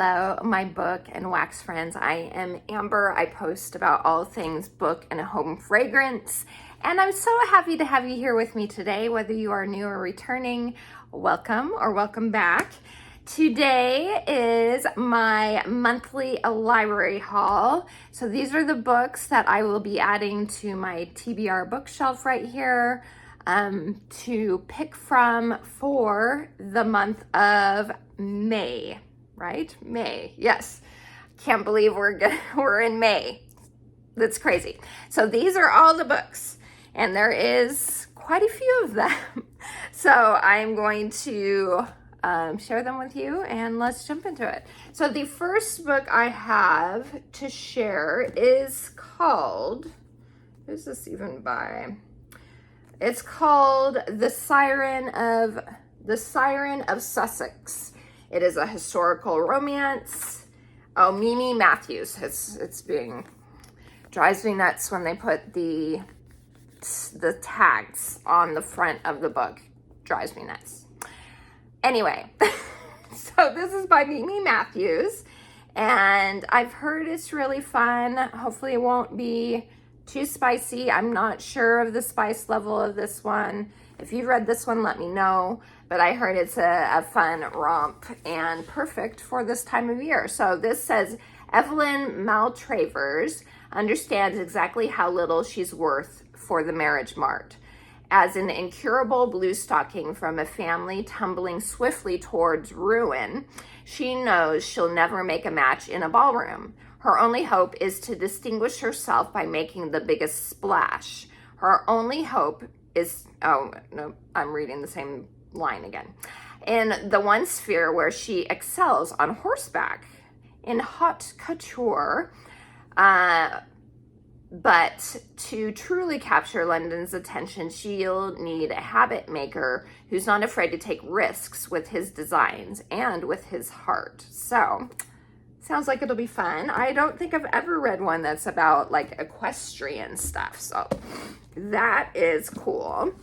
Hello, my book and wax friends. I am Amber. I post about all things book and home fragrance. And I'm so happy to have you here with me today, whether you are new or returning. Welcome or welcome back. Today is my monthly library haul. So these are the books that I will be adding to my TBR bookshelf right here to pick from for the month of May. Right? May. Yes. Can't believe we're in May. That's crazy. So these are all the books, and there is quite a few of them. So I'm going to share them with you, and let's jump into it. So the first book I have to share is called, who's this even by? It's called The Siren of Sussex. It is a historical romance. Oh, Mimi Matthews. Drives me nuts when they put the tags on the front of the book. Drives me nuts. Anyway, so this is by Mimi Matthews, and I've heard it's really fun. Hopefully it won't be too spicy. I'm not sure of the spice level of this one. If you've read this one, let me know. But I heard it's a fun romp and perfect for this time of year. So this says, Evelyn Maltravers understands exactly how little she's worth for the marriage mart. As an incurable blue stocking from a family tumbling swiftly towards ruin, she knows she'll never make a match in a ballroom. Her only hope is to distinguish herself by making the biggest splash. Her only hope is, oh no, I'm reading the same line again. In the one sphere where she excels on horseback, in haute couture, but to truly capture London's attention, she'll need a habit maker who's not afraid to take risks with his designs and with his heart. So, sounds like it'll be fun. I don't think I've ever read one that's about like equestrian stuff, so that is cool.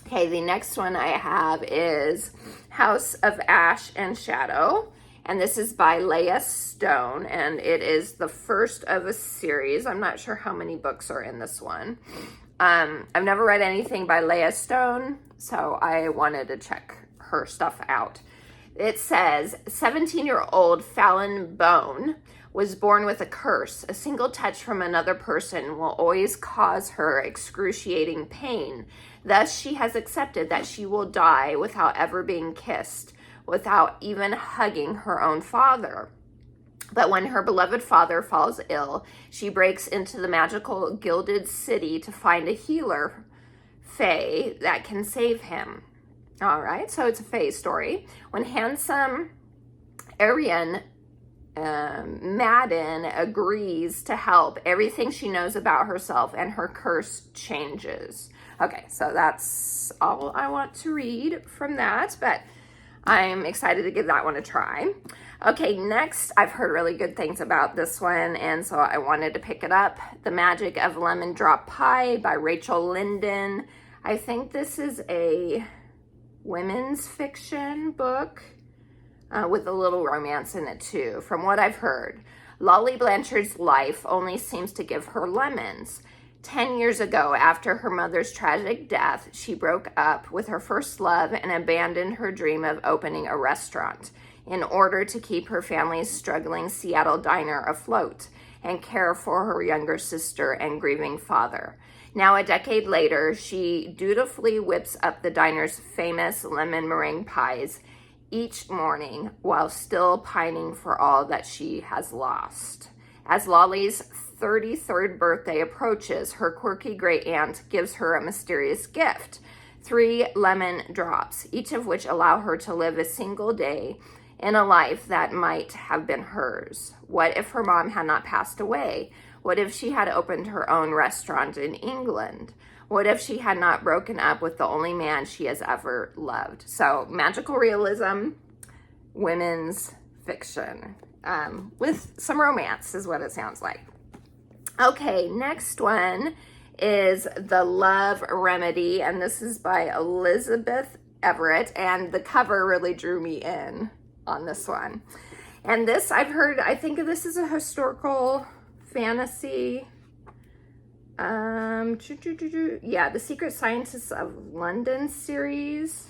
Okay, the next one I have is House of Ash and Shadow, and this is by Leah Stone, and it is the first of a series. I'm not sure how many books are in this one. I've never read anything by Leah Stone, so I wanted to check her stuff out. It says, 17-year-old Fallon Bone was born with a curse. A single touch from another person will always cause her excruciating pain. Thus, she has accepted that she will die without ever being kissed, without even hugging her own father. But when her beloved father falls ill, she breaks into the magical gilded city to find a healer, fae, that can save him. All right, so it's a fae story. When handsome Arian Madden agrees to help, everything she knows about herself and her curse changes. Okay, so that's all I want to read from that, but I'm excited to give that one a try. Okay, next, I've heard really good things about this one, and so I wanted to pick it up. The Magic of Lemon Drop Pie by Rachel Linden. I think this is a women's fiction book with a little romance in it too, from what I've heard. Lolly Blanchard's life only seems to give her lemons. 10 years ago, after her mother's tragic death, she broke up with her first love and abandoned her dream of opening a restaurant in order to keep her family's struggling Seattle diner afloat and care for her younger sister and grieving father. Now, a decade later, she dutifully whips up the diner's famous lemon meringue pies each morning while still pining for all that she has lost. As Lolly's 33rd birthday approaches, her quirky great aunt gives her a mysterious gift, 3 lemon drops, each of which allow her to live a single day in a life that might have been hers. What if her mom had not passed away? What if she had opened her own restaurant in England? What if she had not broken up with the only man she has ever loved? So, magical realism, women's fiction, with some romance is what it sounds like. Okay, next one is The Love Remedy, and this is by Elizabeth Everett, and the cover really drew me in on this one. And this, I've heard, I think this is a historical fantasy. Yeah, The Secret Scientists of London series.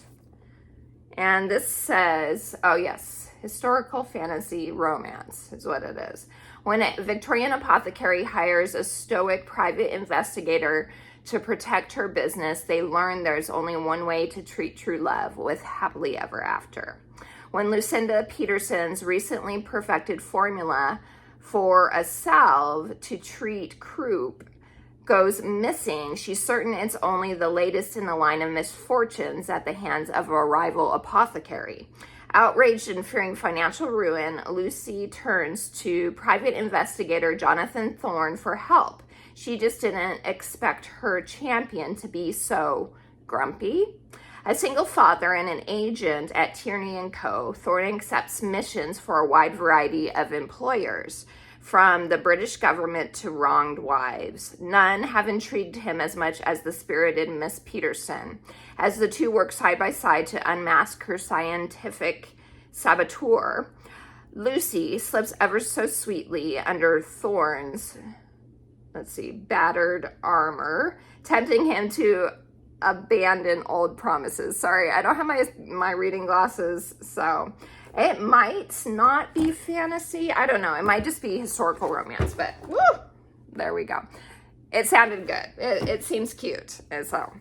And this says, oh yes, historical fantasy romance is what it is. When a Victorian apothecary hires a stoic private investigator to protect her business, they learn there's only one way to treat true love, with happily ever after. When Lucinda Peterson's recently perfected formula for a salve to treat croup goes missing, she's certain it's only the latest in the line of misfortunes at the hands of a rival apothecary. Outraged and fearing financial ruin, Lucy turns to private investigator Jonathan Thorne for help. She just didn't expect her champion to be so grumpy. A single father and an agent at Tierney & Co., Thorne accepts missions for a wide variety of employers, from the British government to wronged wives. None have intrigued him as much as the spirited Miss Peterson, as the two work side by side to unmask her scientific saboteur. Lucy slips ever so sweetly under Thorne's, battered armor, tempting him to abandon old promises. Sorry, I don't have my reading glasses, so it might not be fantasy. I don't know. It might just be historical romance, but woo, there we go. It sounded good. It seems cute. And so,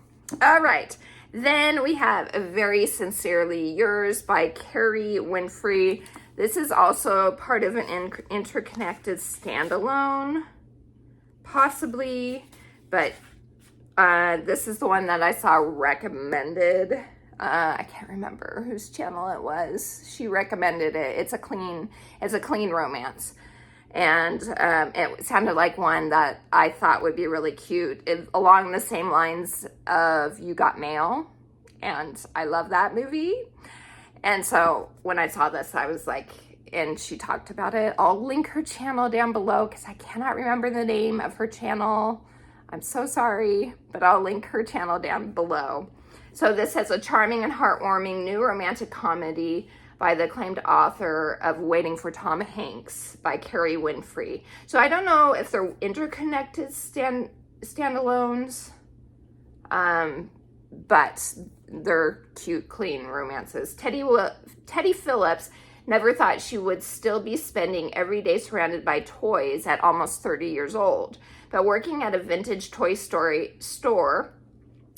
all right. Then we have Very Sincerely Yours by Carrie Winfrey. This is also part of an interconnected standalone, possibly, but this is the one that I saw recommended. I can't remember whose channel it was. She recommended it. It's a clean romance. And it sounded like one that I thought would be really cute, along the same lines of You Got Mail. And I love that movie. And so when I saw this, I was like, and she talked about it. I'll link her channel down below because I cannot remember the name of her channel. I'm so sorry, but I'll link her channel down below. So this has a charming and heartwarming new romantic comedy by the acclaimed author of Waiting for Tom Hanks by Carrie Winfrey. So I don't know if they're interconnected standalones, but they're cute, clean romances. Teddy Phillips never thought she would still be spending every day surrounded by toys at almost 30 years old. But working at a vintage toy store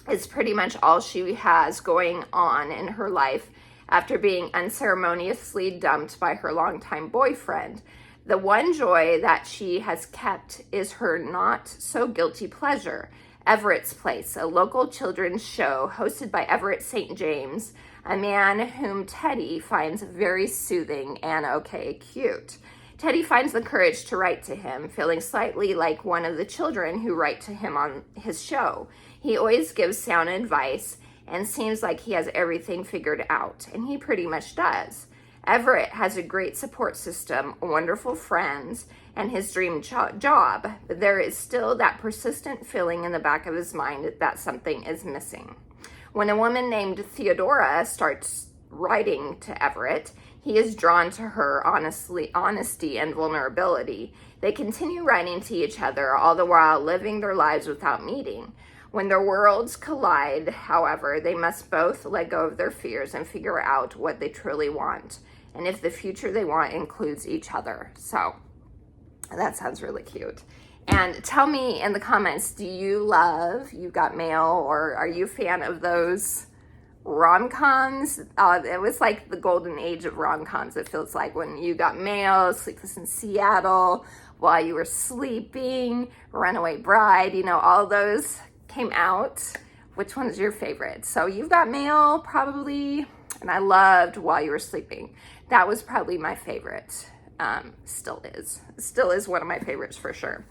is pretty much all she has going on in her life after being unceremoniously dumped by her longtime boyfriend. The one joy that she has kept is her not so guilty pleasure, Everett's Place, a local children's show hosted by Everett St. James, a man whom Teddy finds very soothing and cute. Teddy finds the courage to write to him, feeling slightly like one of the children who write to him on his show. He always gives sound advice and seems like he has everything figured out, and he pretty much does. Everett has a great support system, wonderful friends, and his dream job, but there is still that persistent feeling in the back of his mind that something is missing. When a woman named Theodora starts writing to Everett, he is drawn to her honesty and vulnerability. They continue writing to each other, all the while living their lives without meeting. When their worlds collide, however, they must both let go of their fears and figure out what they truly want, and if the future they want includes each other. So that sounds really cute. And tell me in the comments, do you love You Got Mail, or are you a fan of those rom-coms? It was like the golden age of rom-coms, it feels like, when You Got Mail, Sleepless in Seattle, While You Were Sleeping, Runaway Bride, all those came out. Which one is your favorite? So You've Got Mail, probably, and I loved While You Were Sleeping. That was probably my favorite. Still is one of my favorites for sure.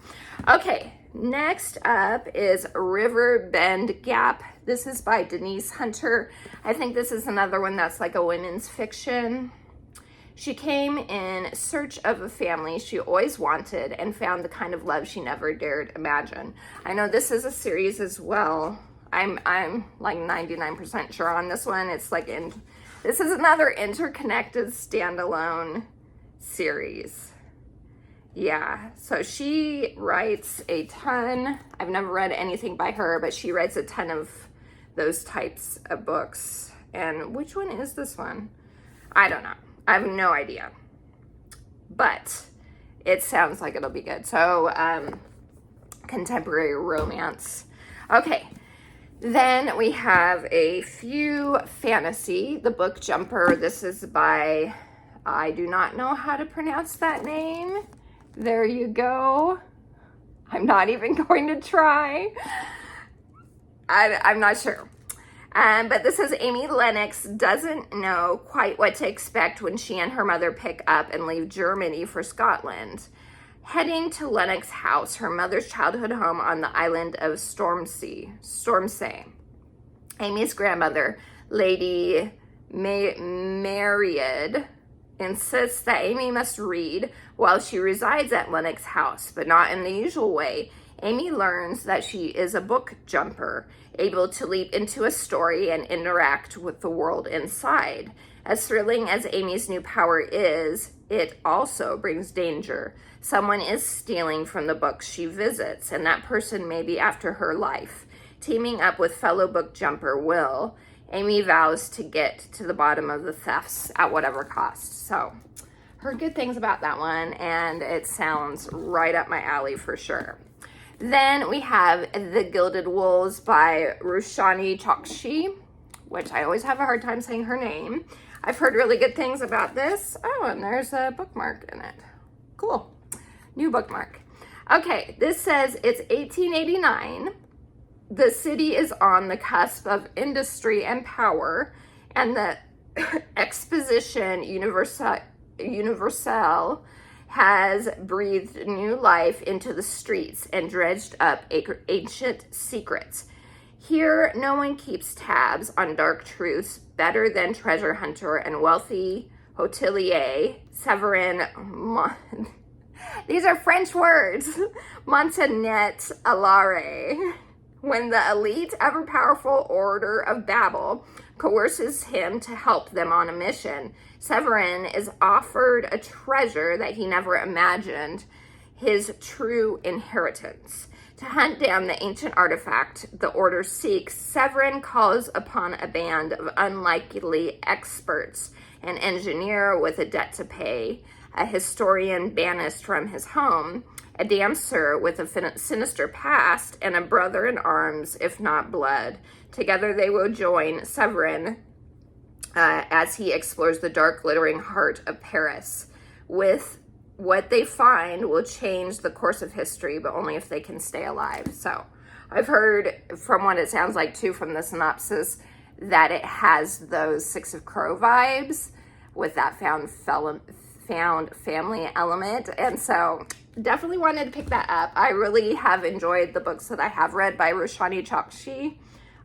Okay, next up is River Bend Gap. This is by Denise Hunter. I think this is another one that's like a women's fiction. She came in search of a family she always wanted and found the kind of love she never dared imagine. I know this is a series as well. I'm like 99% sure on this one. It's like this is another interconnected standalone series. Yeah, so she writes a ton. I've never read anything by her, but she writes a ton of those types of books. And which one is this one? I don't know. I have no idea. But it sounds like it'll be good. So, contemporary romance. Okay. Then we have a few fantasy. The Book Jumper. This is by, I do not know how to pronounce that name. There you go. I'm not even going to try. I'm not sure. But this says Amy Lennox doesn't know quite what to expect when she and her mother pick up and leave Germany for Scotland. Heading to Lennox House, her mother's childhood home on the island of Stormsay. Amy's grandmother, Lady Mariad, insists that Amy must read while she resides at Lennox House, but not in the usual way. Amy learns that she is a book jumper, able to leap into a story and interact with the world inside. As thrilling as Amy's new power is, it also brings danger. Someone is stealing from the books she visits, and that person may be after her life. Teaming up with fellow book jumper Will, Amy vows to get to the bottom of the thefts at whatever cost. So, heard good things about that one, and it sounds right up my alley for sure. Then we have The Gilded Wolves by Rushani Chokshi, which I always have a hard time saying her name. I've heard really good things about this. Oh, and there's a bookmark in it. Cool. New bookmark. Okay, this says it's 1889. The city is on the cusp of industry and power, and the Exposition Universelle has breathed new life into the streets and dredged up ancient secrets. Here, no one keeps tabs on dark truths better than treasure hunter and wealthy hotelier Severin these are French words. Montanet Alare. When the elite, ever-powerful Order of Babel coerces him to help them on a mission, Severin is offered a treasure that he never imagined, his true inheritance. To hunt down the ancient artifact the Order seeks, Severin calls upon a band of unlikely experts, an engineer with a debt to pay, a historian banished from his home, a dancer with a sinister past, and a brother in arms, if not blood. Together they will join Severin as he explores the dark, glittering heart of Paris. With what they find will change the course of history, but only if they can stay alive. So I've heard from what it sounds like too from the synopsis that it has those Six of Crow vibes with that found family element. And so definitely wanted to pick that up. I really have enjoyed the books that I have read by Rushani Chokshi.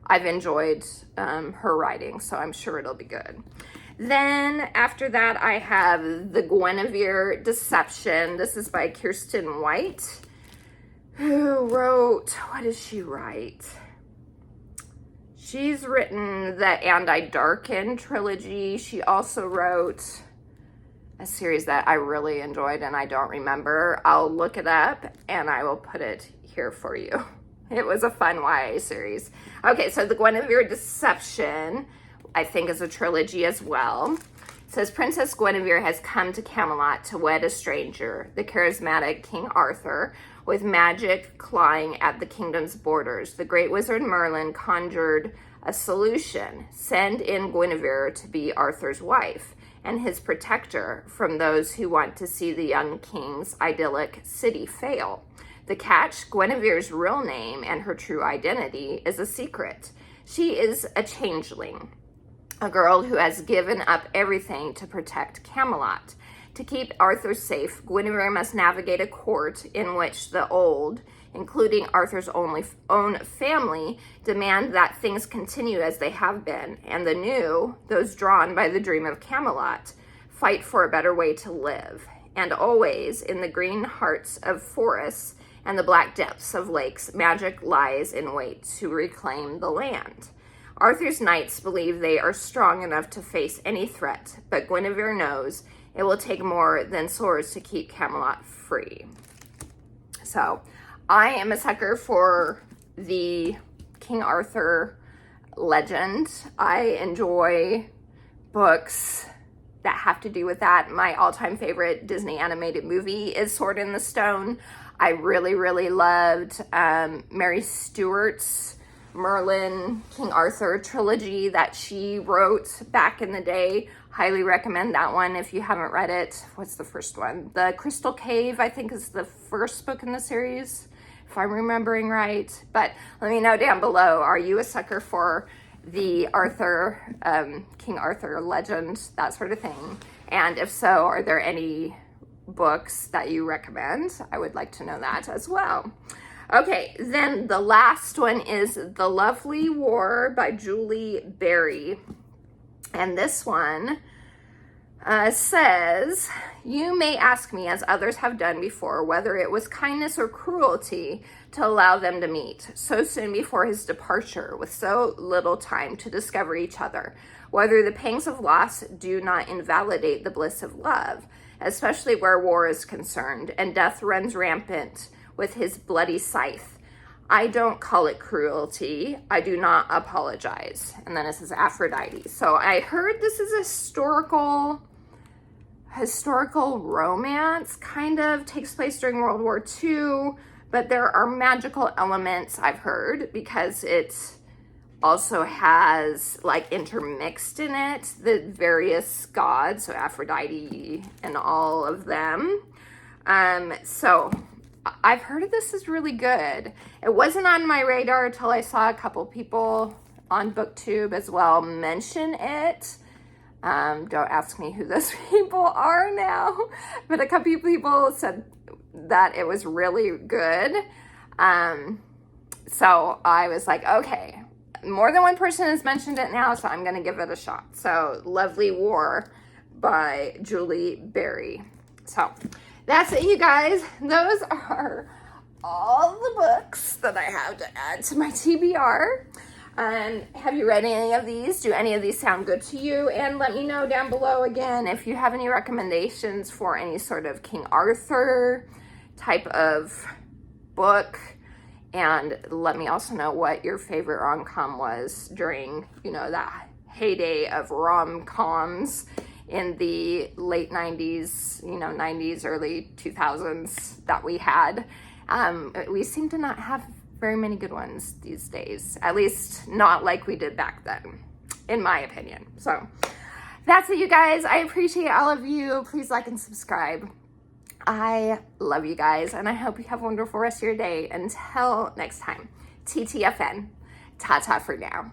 I've enjoyed her writing, so I'm sure it'll be good. Then after that, I have The Guinevere Deception. This is by Kirsten White, who wrote, what does she write? She's written the And I Darken trilogy. She also wrote a series that I really enjoyed and I don't remember. I'll look it up and I will put it here for you. It was a fun YA series. Okay, so The Guinevere Deception, I think, is a trilogy as well. It says, Princess Guinevere has come to Camelot to wed a stranger, the charismatic King Arthur, with magic clawing at the kingdom's borders. The great wizard Merlin conjured a solution. Send in Guinevere to be Arthur's wife and his protector from those who want to see the young king's idyllic city fail. The catch, Guinevere's real name and her true identity is a secret. She is a changeling, a girl who has given up everything to protect Camelot. To keep Arthur safe, Guinevere must navigate a court in which the old, including Arthur's own family, demand that things continue as they have been, and the new, those drawn by the dream of Camelot, fight for a better way to live. And always, in the green hearts of forests and the black depths of lakes, magic lies in wait to reclaim the land. Arthur's knights believe they are strong enough to face any threat, but Guinevere knows It will take more than swords to keep Camelot free. So I am a sucker for the King Arthur legend. I enjoy books that have to do with that. My all-time favorite Disney animated movie is Sword in the Stone. I really, really loved Mary Stuart's Merlin, King Arthur trilogy that she wrote back in the day. Highly recommend that one if you haven't read it. What's the first one? The Crystal Cave, I think, is the first book in the series, if I'm remembering right. But let me know down below, are you a sucker for the Arthur, King Arthur legend, that sort of thing? And if so, are there any books that you recommend? I would like to know that as well. Okay, then the last one is The Lovely War by Julie Berry. And this one says, you may ask me, as others have done before, whether it was kindness or cruelty to allow them to meet so soon before his departure with so little time to discover each other, whether the pangs of loss do not invalidate the bliss of love, especially where war is concerned and death runs rampant with his bloody scythe. I don't call it cruelty. I do not apologize. And then it says Aphrodite. So I heard this is a historical romance, kind of takes place during World War II, but there are magical elements, I've heard, because it also has like intermixed in it the various gods, so Aphrodite and all of them. So I've heard this is really good. It wasn't on my radar until I saw a couple people on BookTube as well mention it. Don't ask me who those people are now, but a couple people said that it was really good. So I was like, okay, more than one person has mentioned it now, so I'm going to give it a shot. So Lovely War by Julie Berry. So that's it, you guys. Those are all the books that I have to add to my TBR. Have you read any of these? Do any of these sound good to you? And let me know down below again if you have any recommendations for any sort of King Arthur type of book. And let me also know what your favorite rom-com was during, that heyday of rom-coms in the late 90s, 90s, early 2000s that we had. We seem to not have very many good ones these days, at least not like we did back then, in my opinion. So that's it, you guys. I appreciate all of you. Please like and subscribe. I love you guys, and I hope you have a wonderful rest of your day. Until next time, TTFN. Ta-ta for now.